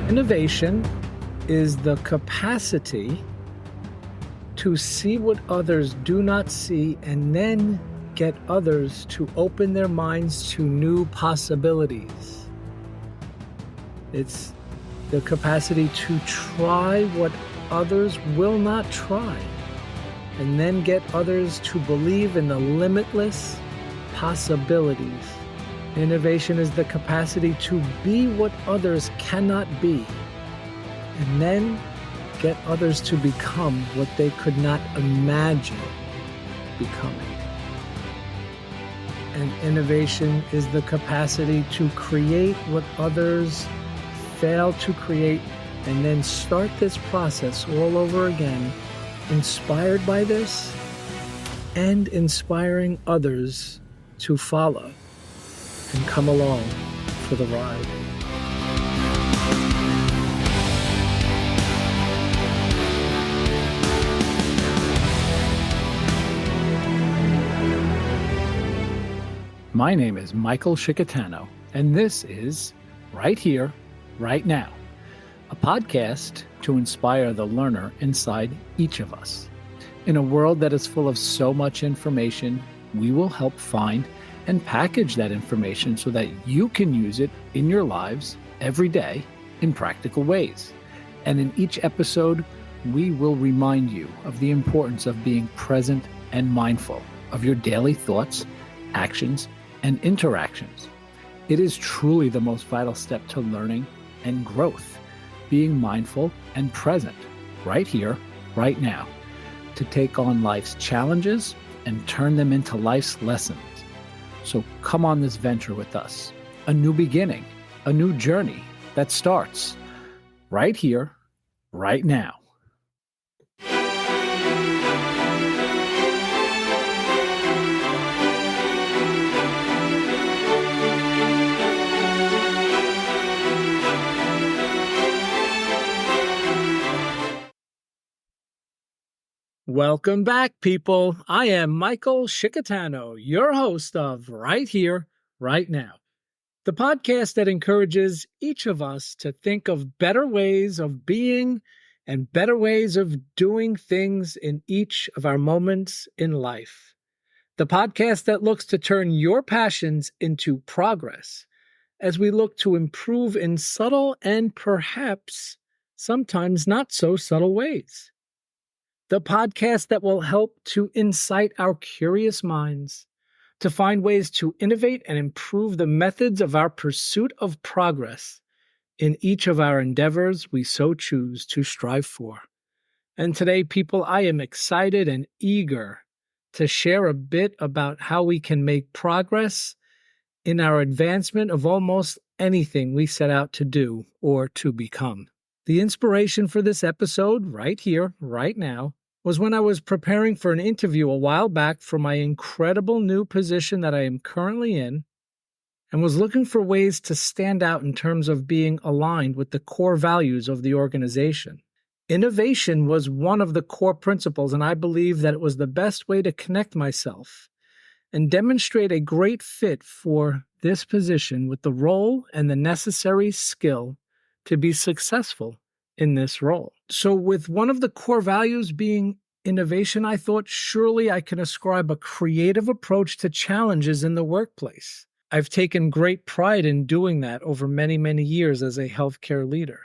Innovation is the capacity to see what others do not see and then get others to open their minds to new possibilities. It's the capacity to try what others will not try and then get others to believe in the limitless possibilities. Innovation is the capacity to be what others cannot be and then get others to become what they could not imagine becoming. And innovation is the capacity to create what others fail to create and then start this process all over again, inspired by this and inspiring others to follow and come along for the ride. My name is Michael Shikatano, and this is Right Here, Right Now, a podcast to inspire the learner inside each of us. In a world that is full of so much information, we will help find and package that information so that you can use it in your lives every day in practical ways. And in each episode, we will remind you of the importance of being present and mindful of your daily thoughts, actions, and interactions. It is truly the most vital step to learning and growth, being mindful and present right here, right now, to take on life's challenges and turn them into life's lessons. So come on this venture with us, a new beginning, a new journey that starts right here, right now. Welcome back, people. I am Michael Shikatano, your host of Right Here, Right Now, the podcast that encourages each of us to think of better ways of being and better ways of doing things in each of our moments in life. The podcast that looks to turn your passions into progress as we look to improve in subtle and perhaps sometimes not so subtle ways. The podcast that will help to incite our curious minds to find ways to innovate and improve the methods of our pursuit of progress in each of our endeavors we so choose to strive for. And today, people, I am excited and eager to share a bit about how we can make progress in our advancement of almost anything we set out to do or to become. The inspiration for this episode, right here, right now, was when I was preparing for an interview a while back for my incredible new position that I am currently in, and was looking for ways to stand out in terms of being aligned with the core values of the organization. Innovation was one of the core principles, and I believe that it was the best way to connect myself and demonstrate a great fit for this position with the role and the necessary skill to be successful in this role. So with one of the core values being innovation, I thought surely I can ascribe a creative approach to challenges in the workplace. I've taken great pride in doing that over many, many years as a healthcare leader.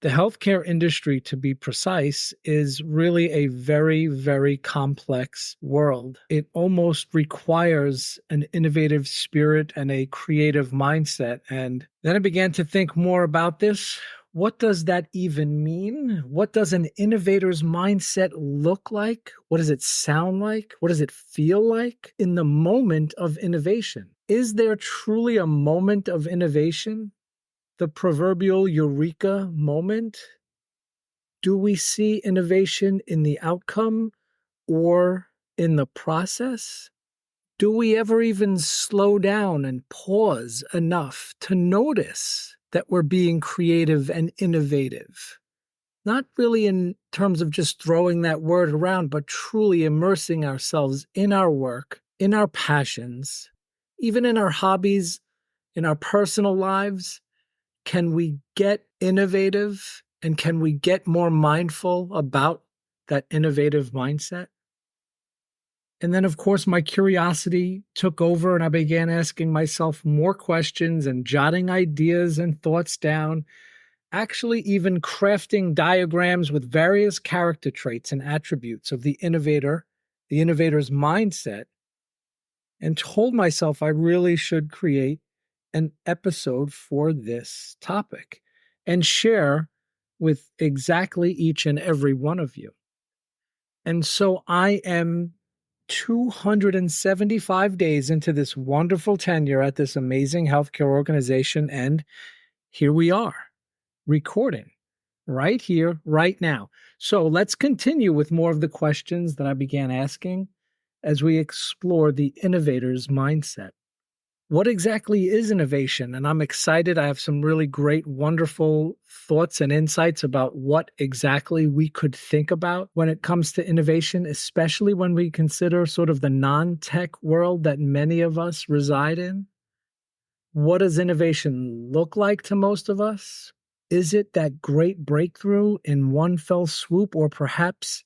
The healthcare industry, to be precise, is really a very, very complex world. It almost requires an innovative spirit and a creative mindset. And then I began to think more about this. What does that even mean? What does an innovator's mindset look like? What does it sound like? What does it feel like in the moment of innovation? Is there truly a moment of innovation? The proverbial eureka moment? Do we see innovation in the outcome or in the process? Do we ever even slow down and pause enough to notice that we're being creative and innovative? Not really in terms of just throwing that word around, but truly immersing ourselves in our work, in our passions, even in our hobbies, in our personal lives. Can we get innovative? And can we get more mindful about that innovative mindset? And then, of course, my curiosity took over and I began asking myself more questions and jotting ideas and thoughts down, actually, even crafting diagrams with various character traits and attributes of the innovator's mindset, and told myself I really should create an episode for this topic and share with exactly each and every one of you. And so I am 275 days into this wonderful tenure at this amazing healthcare organization. And here we are recording right here, right now. So let's continue with more of the questions that I began asking as we explore the innovator's mindset. What exactly is innovation? And I'm excited. I have some really great, wonderful thoughts and insights about what exactly we could think about when it comes to innovation, especially when we consider sort of the non tech world that many of us reside in. What does innovation look like to most of us? Is it that great breakthrough in one fell swoop, or perhaps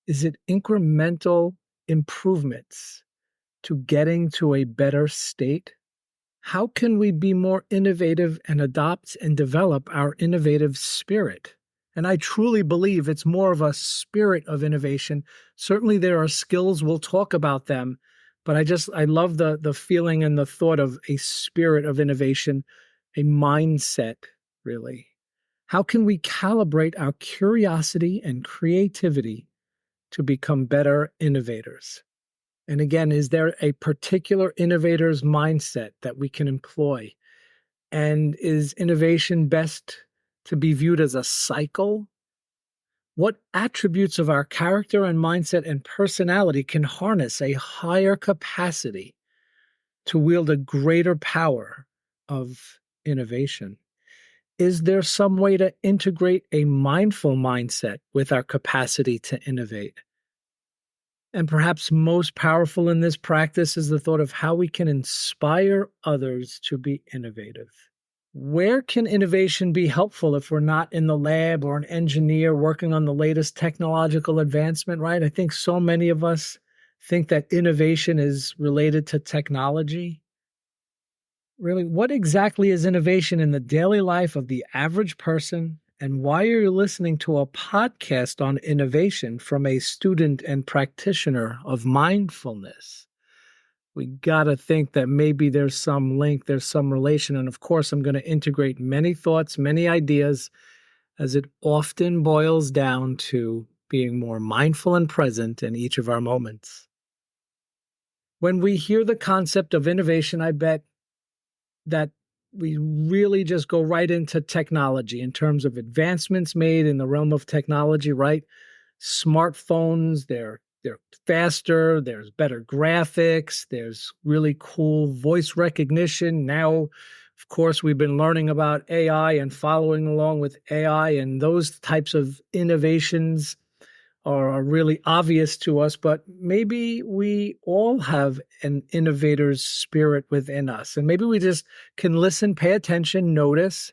is it incremental improvements to getting to a better state? How can we be more innovative and adopt and develop our innovative spirit? And I truly believe it's more of a spirit of innovation. Certainly there are skills, we'll talk about them, but I love the feeling and the thought of a spirit of innovation, a mindset, really. How can we calibrate our curiosity and creativity to become better innovators? And again, is there a particular innovator's mindset that we can employ? And is innovation best to be viewed as a cycle? What attributes of our character and mindset and personality can harness a higher capacity to wield a greater power of innovation? Is there some way to integrate a mindful mindset with our capacity to innovate? And perhaps most powerful in this practice is the thought of how we can inspire others to be innovative. Where can innovation be helpful if we're not in the lab or an engineer working on the latest technological advancement, right? I think so many of us think that innovation is related to technology. Really, what exactly is innovation in the daily life of the average person? And why are you listening to a podcast on innovation from a student and practitioner of mindfulness? We got to think that maybe there's some link, there's some relation. And of course, I'm going to integrate many thoughts, many ideas, as it often boils down to being more mindful and present in each of our moments. When we hear the concept of innovation, I bet that we really just go right into technology in terms of advancements made in the realm of technology, right? Smartphones, they're faster, there's better graphics, there's really cool voice recognition. Now, of course, we've been learning about AI and following along with AI, and those types of innovations are really obvious to us, but maybe we all have an innovator's spirit within us. And maybe we just can listen, pay attention, notice,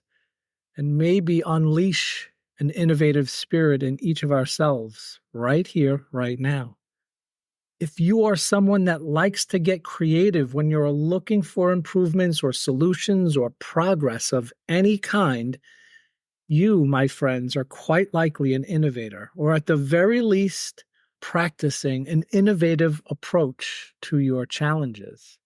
and maybe unleash an innovative spirit in each of ourselves right here, right now. If you are someone that likes to get creative when you're looking for improvements or solutions or progress of any kind, you, my friends, are quite likely an innovator, or at the very least, practicing an innovative approach to your challenges.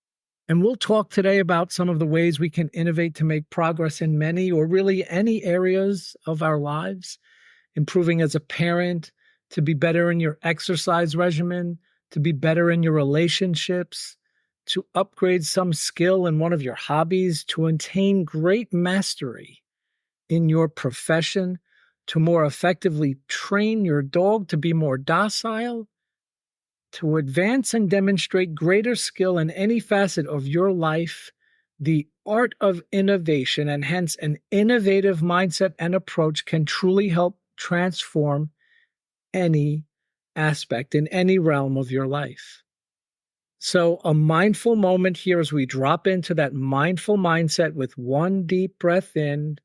And we'll talk today about some of the ways we can innovate to make progress in many or really any areas of our lives, improving as a parent, to be better in your exercise regimen, to be better in your relationships, to upgrade some skill in one of your hobbies, to attain great mastery in your profession, to more effectively train your dog to be more docile, to advance and demonstrate greater skill in any facet of your life. The art of innovation, and hence an innovative mindset and approach, can truly help transform any aspect in any realm of your life. So, a mindful moment here as we drop into that mindful mindset with one deep breath in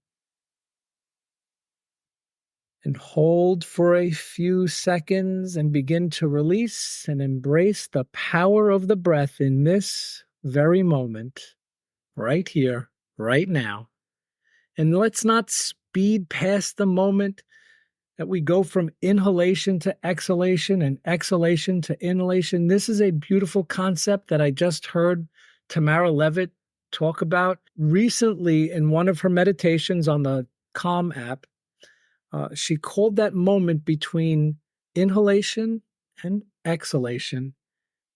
And hold for a few seconds and begin to release and embrace the power of the breath in this very moment, right here, right now. And let's not speed past the moment that we go from inhalation to exhalation and exhalation to inhalation. This is a beautiful concept that I just heard Tamara Levitt talk about recently in one of her meditations on the Calm app. She called that moment between inhalation and exhalation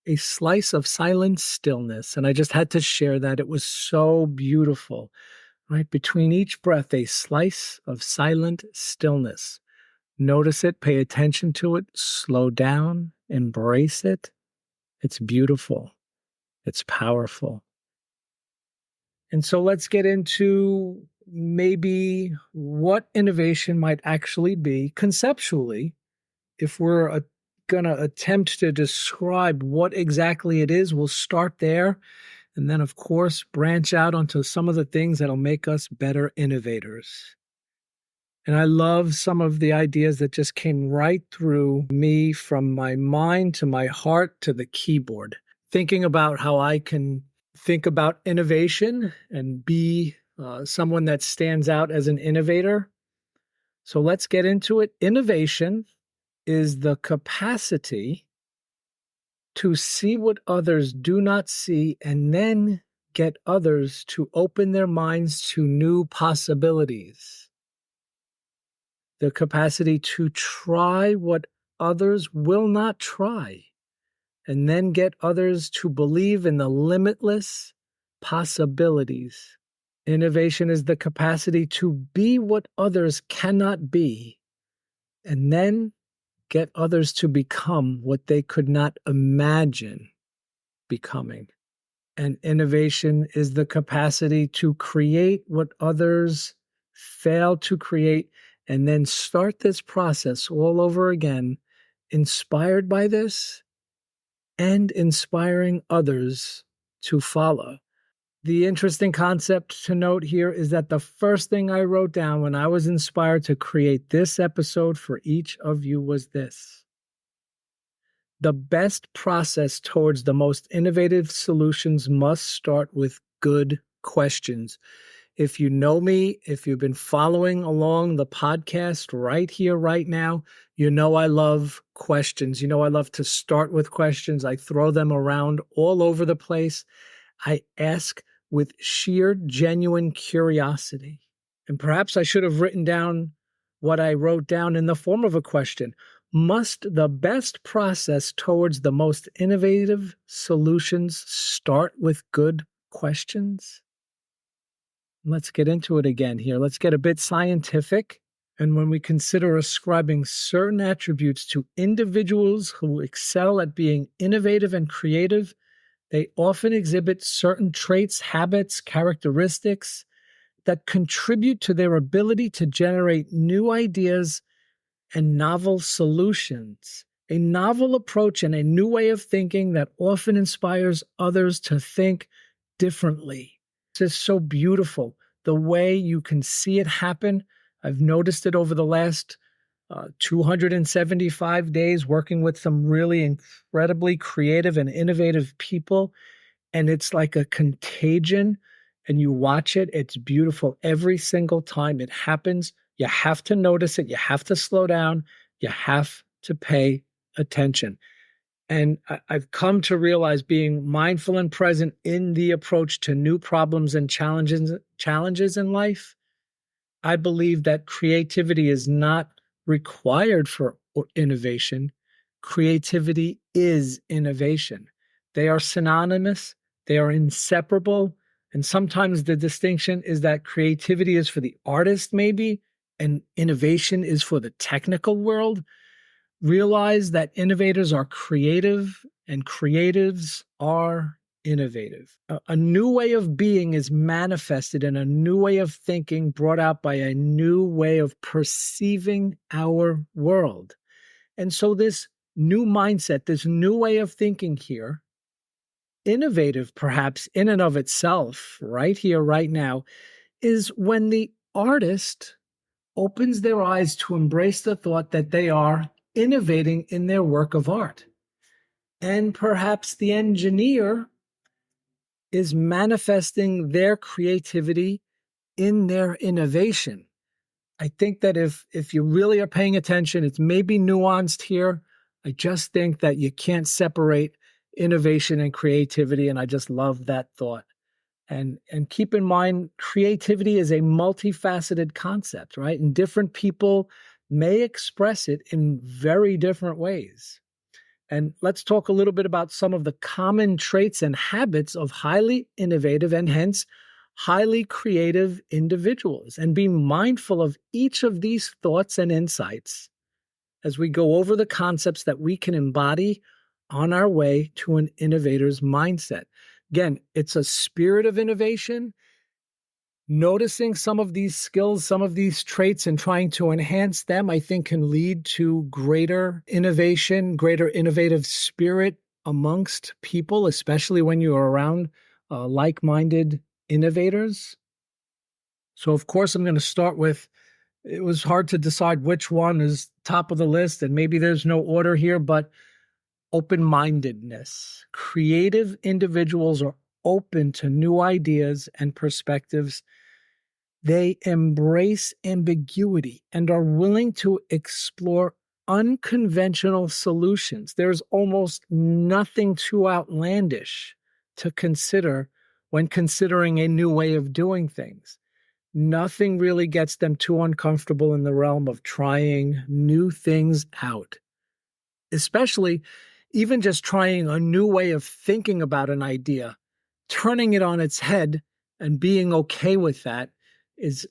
a slice of silent stillness. And I just had to share that. It was so beautiful, right? Between each breath, a slice of silent stillness. Notice it, pay attention to it, slow down, embrace it. It's beautiful, it's powerful. And so let's get into maybe what innovation might actually be conceptually if we're going to attempt to describe what exactly it is. We'll start there and then, of course, branch out onto some of the things that'll make us better innovators. And I love some of the ideas that just came right through me from my mind to my heart to the keyboard. Thinking about how I can think about innovation and be someone that stands out as an innovator. So let's get into it. Innovation is the capacity to see what others do not see and then get others to open their minds to new possibilities. The capacity to try what others will not try, and then get others to believe in the limitless possibilities. Innovation is the capacity to be what others cannot be, and then get others to become what they could not imagine becoming. And innovation is the capacity to create what others fail to create and then start this process all over again, inspired by this and inspiring others to follow. The interesting concept to note here is that the first thing I wrote down when I was inspired to create this episode for each of you was this: the best process towards the most innovative solutions must start with good questions. If you know me, if you've been following along the podcast right here, right now, you know I love questions. You know I love to start with questions. I throw them around all over the place. I ask with sheer, genuine curiosity. And perhaps I should have written down what I wrote down in the form of a question. Must the best process towards the most innovative solutions start with good questions? Let's get into it again here. Let's get a bit scientific. And when we consider ascribing certain attributes to individuals who excel at being innovative and creative, they often exhibit certain traits, habits, characteristics that contribute to their ability to generate new ideas and novel solutions. A novel approach and a new way of thinking that often inspires others to think differently. It's just so beautiful the way you can see it happen. I've noticed it over the last 275 days working with some really incredibly creative and innovative people. And it's like a contagion, and you watch it. It's beautiful every single time it happens. You have to notice it. You have to slow down. You have to pay attention. And I've come to realize being mindful and present in the approach to new problems and challenges in life. I believe that creativity is not required for innovation. Creativity is innovation. They are synonymous, they are inseparable. And sometimes the distinction is that creativity is for the artist, maybe, and innovation is for the technical world. Realize that innovators are creative and creatives are innovative. A new way of being is manifested in a new way of thinking brought out by a new way of perceiving our world. And so this new mindset, this new way of thinking here, innovative perhaps in and of itself, right here, right now, is when the artist opens their eyes to embrace the thought that they are innovating in their work of art. And perhaps the engineer is manifesting their creativity in their innovation. I think that if you really are paying attention, it's maybe nuanced here. I just think that you can't separate innovation and creativity, and I just love that thought. And keep in mind, creativity is a multifaceted concept, right? And different people may express it in very different ways. And let's talk a little bit about some of the common traits and habits of highly innovative and hence highly creative individuals, and be mindful of each of these thoughts and insights as we go over the concepts that we can embody on our way to an innovator's mindset. Again, it's a spirit of innovation. Noticing some of these skills, some of these traits, and trying to enhance them, I think can lead to greater innovation, greater innovative spirit amongst people, especially when you're around like-minded innovators. So, of course, I'm going to start with, it was hard to decide which one is top of the list, and maybe there's no order here, but open-mindedness. Creative individuals are open to new ideas and perspectives. They embrace ambiguity and are willing to explore unconventional solutions. There's almost nothing too outlandish to consider when considering a new way of doing things. Nothing really gets them too uncomfortable in the realm of trying new things out, especially even just trying a new way of thinking about an idea, turning it on its head and being okay with that is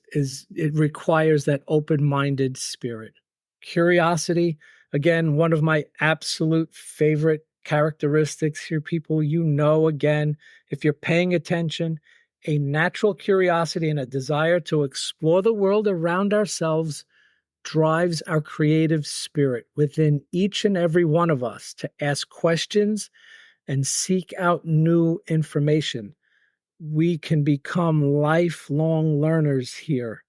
it requires that open-minded spirit. Curiosity, again, one of my absolute favorite characteristics here, people. Again, if you're paying attention, a natural curiosity and a desire to explore the world around ourselves drives our creative spirit within each and every one of us to ask questions and seek out new information. We can become lifelong learners here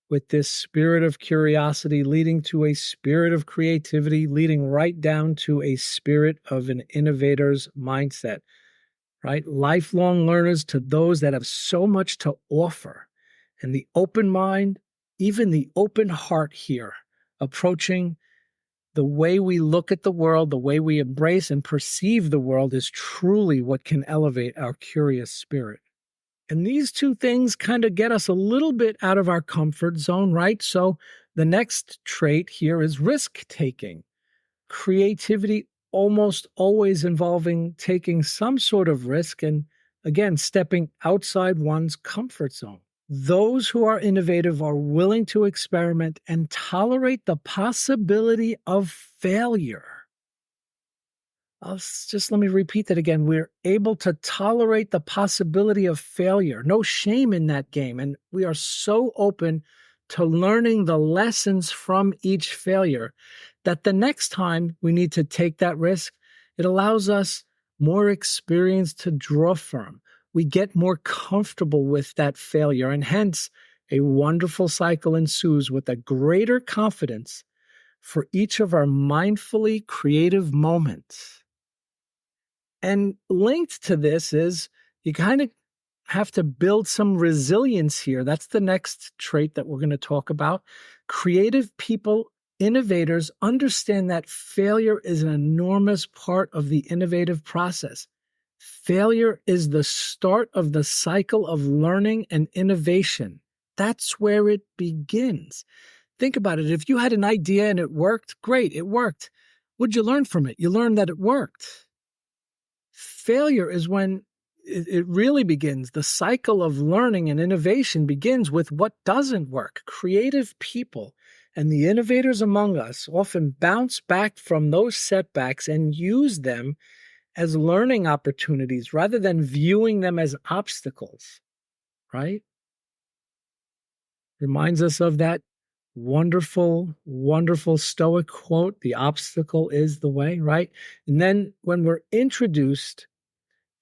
with this spirit of curiosity leading to a spirit of creativity, leading right down to a spirit of an innovator's mindset, right? Lifelong learners to those that have so much to offer. And the open mind, even the open heart here, approaching the way we look at the world, the way we embrace and perceive the world is truly what can elevate our curious spirit. And these two things kind of get us a little bit out of our comfort zone, right? So the next trait here is risk taking. Creativity almost always involving taking some sort of risk and, again, stepping outside one's comfort zone. Those who are innovative are willing to experiment and tolerate the possibility of failure. Let me repeat that again. We're able to tolerate the possibility of failure. No shame in that game. And we are so open to learning the lessons from each failure that the next time we need to take that risk, it allows us more experience to draw from. We get more comfortable with that failure, and hence a wonderful cycle ensues with a greater confidence for each of our mindfully creative moments. And linked to this is you kind of have to build some resilience here. That's the next trait that we're going to talk about. Creative people, innovators, understand that failure is an enormous part of the innovative process. Failure is the start of the cycle of learning and innovation. That's where it begins. Think about it. If you had an idea and it worked, great, it worked. What'd you learn from it? You learned that it worked. Failure is when it really begins. The cycle of learning and innovation begins with what doesn't work. Creative people and the innovators among us often bounce back from those setbacks and use them as learning opportunities rather than viewing them as obstacles, right? Reminds us of that wonderful, wonderful Stoic quote, the obstacle is the way, right? And then when we're introduced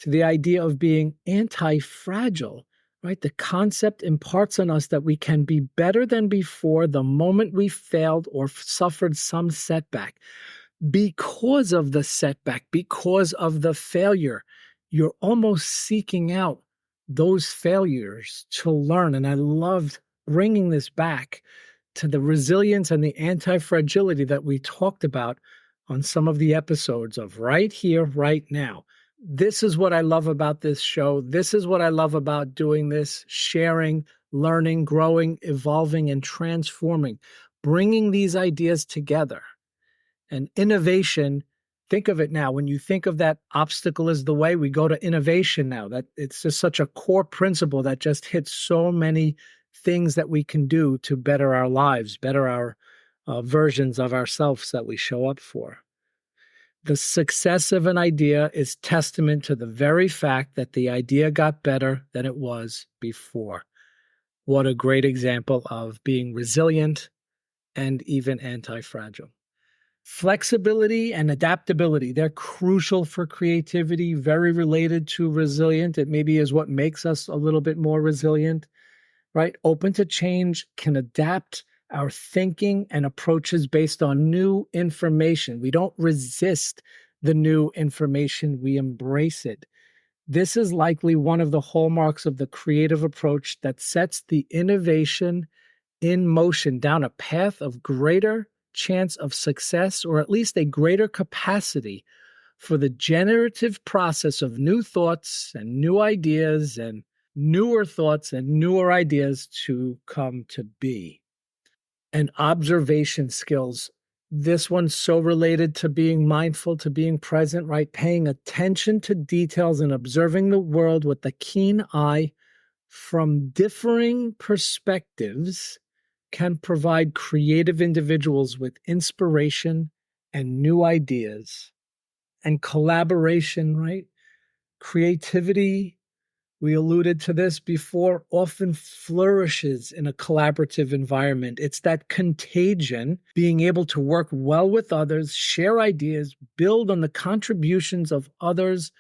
to the idea of being anti-fragile, right? The concept imparts on us that we can be better than before the moment we failed or suffered some setback. Because of the setback, because of the failure, you're almost seeking out those failures to learn. And I loved bringing this back to the resilience and the anti-fragility that we talked about on some of the episodes of Right Here, Right Now. This is what I love about this show. This is what I love about doing this, sharing, learning, growing, evolving, and transforming, bringing these ideas together. And innovation, think of it now. When you think of that obstacle is the way, we go to innovation now. That it's just such a core principle that just hits so many things that we can do to better our lives, better our versions of ourselves that we show up for. The success of an idea is testament to the very fact that the idea got better than it was before. What a great example of being resilient and even anti-fragile. Flexibility and adaptability, they're crucial for creativity, very related to resilient. It maybe is what makes us a little bit more resilient, right? Open to change, can adapt our thinking and approaches based on new information. We don't resist the new information, we embrace it. This is likely one of the hallmarks of the creative approach that sets the innovation in motion down a path of greater chance of success, or at least a greater capacity for the generative process of new thoughts and new ideas and newer thoughts and newer ideas to come to be. And observation skills. This one's so related to being mindful, to being present, right? Paying attention to details and observing the world with a keen eye from differing perspectives can provide creative individuals with inspiration and new ideas. And collaboration, right? Creativity, we alluded to this before, often flourishes in a collaborative environment. It's that contagion, being able to work well with others, share ideas, build on the contributions of others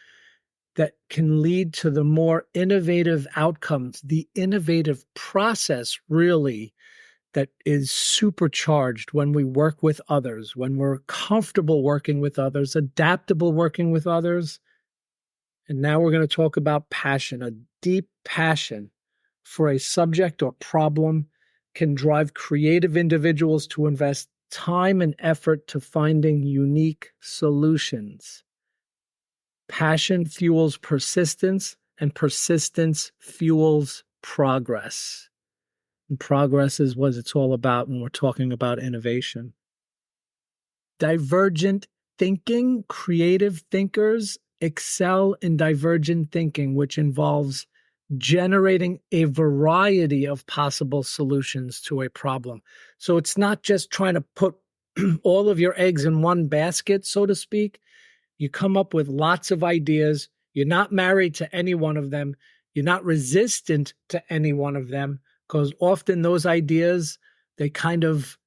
that can lead to the more innovative outcomes, the innovative process, really, that is supercharged when we work with others, when we're comfortable working with others, adaptable working with others. And now we're going to talk about passion. A deep passion for a subject or problem can drive creative individuals to invest time and effort to finding unique solutions. Passion fuels persistence, and persistence fuels progress. And progress is what it's all about when we're talking about innovation. Divergent thinking, creative thinkers excel in divergent thinking, which involves generating a variety of possible solutions to a problem. So it's not just trying to put all of your eggs in one basket, so to speak. You come up with lots of ideas. You're not married to any one of them. You're not resistant to any one of them, because often those ideas, they kind of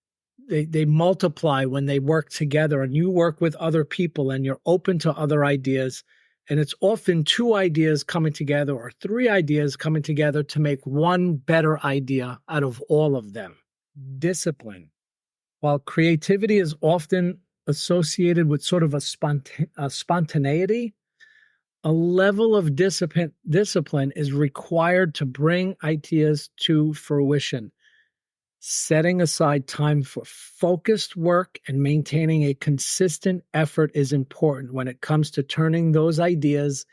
they multiply when they work together, and you work with other people and you're open to other ideas. And it's often two ideas coming together or three ideas coming together to make one better idea out of all of them. Discipline. While creativity is often associated with sort of a spontaneity, a level of discipline is required to bring ideas to fruition. Setting aside time for focused work and maintaining a consistent effort is important when it comes to turning those ideas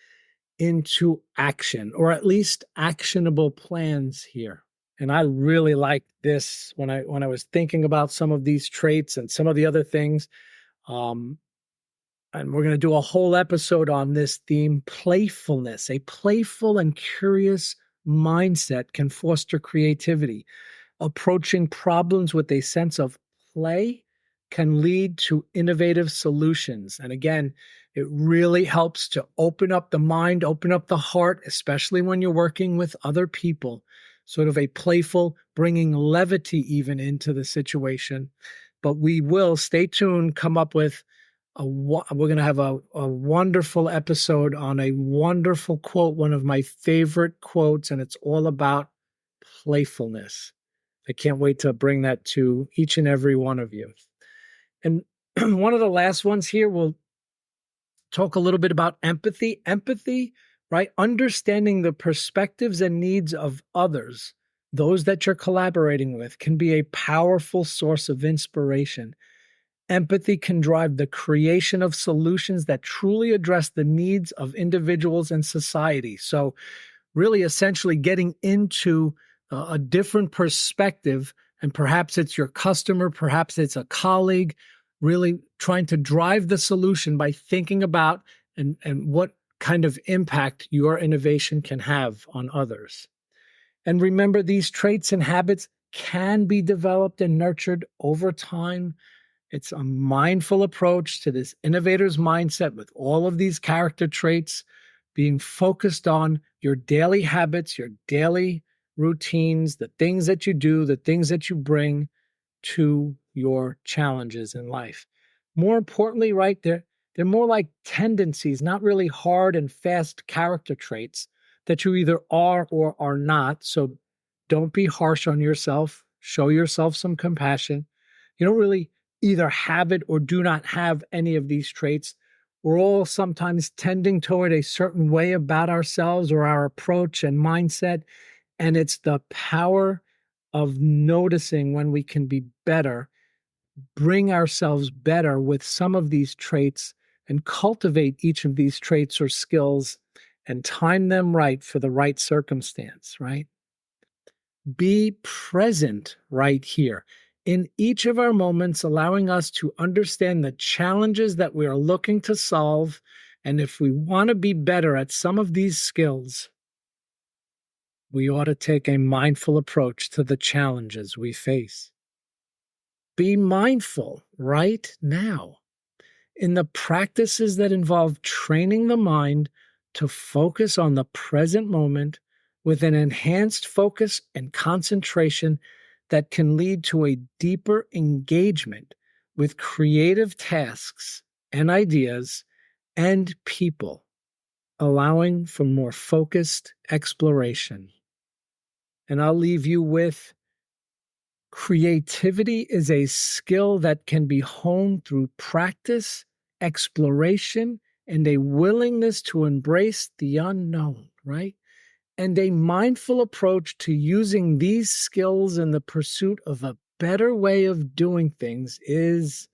into action, or at least actionable plans here. And I really liked this when I was thinking about some of these traits and some of the other things. And we're going to do a whole episode on this theme, playfulness. A playful and curious mindset can foster creativity. Approaching problems with a sense of play can lead to innovative solutions. And again, it really helps to open up the mind, open up the heart, especially when you're working with other people. Sort of a playful, bringing levity even into the situation. But we will, stay tuned, come up with we're going to have a wonderful episode on a wonderful quote, one of my favorite quotes, and it's all about playfulness. I can't wait to bring that to each and every one of you. And one of the last ones here, we'll talk a little bit about empathy. Empathy, right? Understanding the perspectives and needs of others, those that you're collaborating with, can be a powerful source of inspiration. Empathy can drive the creation of solutions that truly address the needs of individuals and society. So, really essentially getting into a different perspective, and perhaps it's your customer, perhaps it's a colleague, really trying to drive the solution by thinking about and what kind of impact your innovation can have on others. And remember, these traits and habits can be developed and nurtured over time. It's a mindful approach to this innovator's mindset with all of these character traits being focused on your daily habits, your daily routines, the things that you do, the things that you bring to your challenges in life. More importantly, right, they're more like tendencies, not really hard and fast character traits that you either are or are not. So don't be harsh on yourself. Show yourself some compassion. You don't really either have it or do not have any of these traits. We're all sometimes tending toward a certain way about ourselves or our approach and mindset. And it's the power of noticing when we can be better, bring ourselves better with some of these traits, and cultivate each of these traits or skills and time them right for the right circumstance, right? Be present right here in each of our moments, allowing us to understand the challenges that we are looking to solve. And if we want to be better at some of these skills, we ought to take a mindful approach to the challenges we face. Be mindful right now in the practices that involve training the mind to focus on the present moment with an enhanced focus and concentration that can lead to a deeper engagement with creative tasks and ideas and people, allowing for more focused exploration. And I'll leave you with: creativity is a skill that can be honed through practice, exploration, and a willingness to embrace the unknown, right? And a mindful approach to using these skills in the pursuit of a better way of doing things is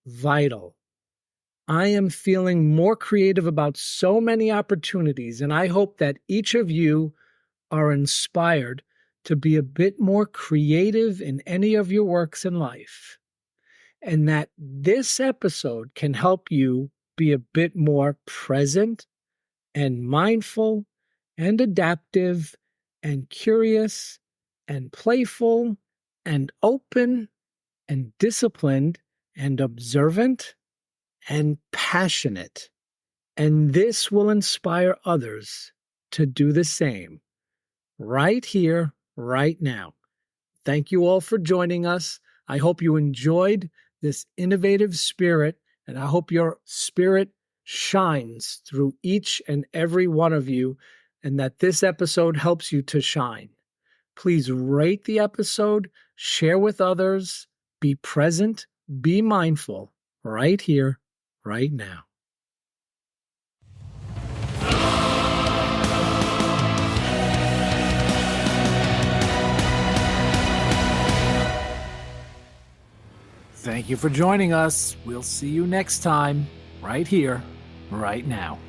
vital. I am feeling more creative about so many opportunities, and I hope that each of you are inspired to be a bit more creative in any of your works in life, and that this episode can help you be a bit more present and mindful and adaptive and curious and playful and open and disciplined and observant and passionate. And this will inspire others to do the same right here, right now. Thank you all for joining us. I hope you enjoyed this innovative spirit, and I hope your spirit shines through each and every one of you, and that this episode helps you to shine. Please rate the episode, share with others, be present, be mindful right here, right now. Thank you for joining us. We'll see you next time, right here, right now.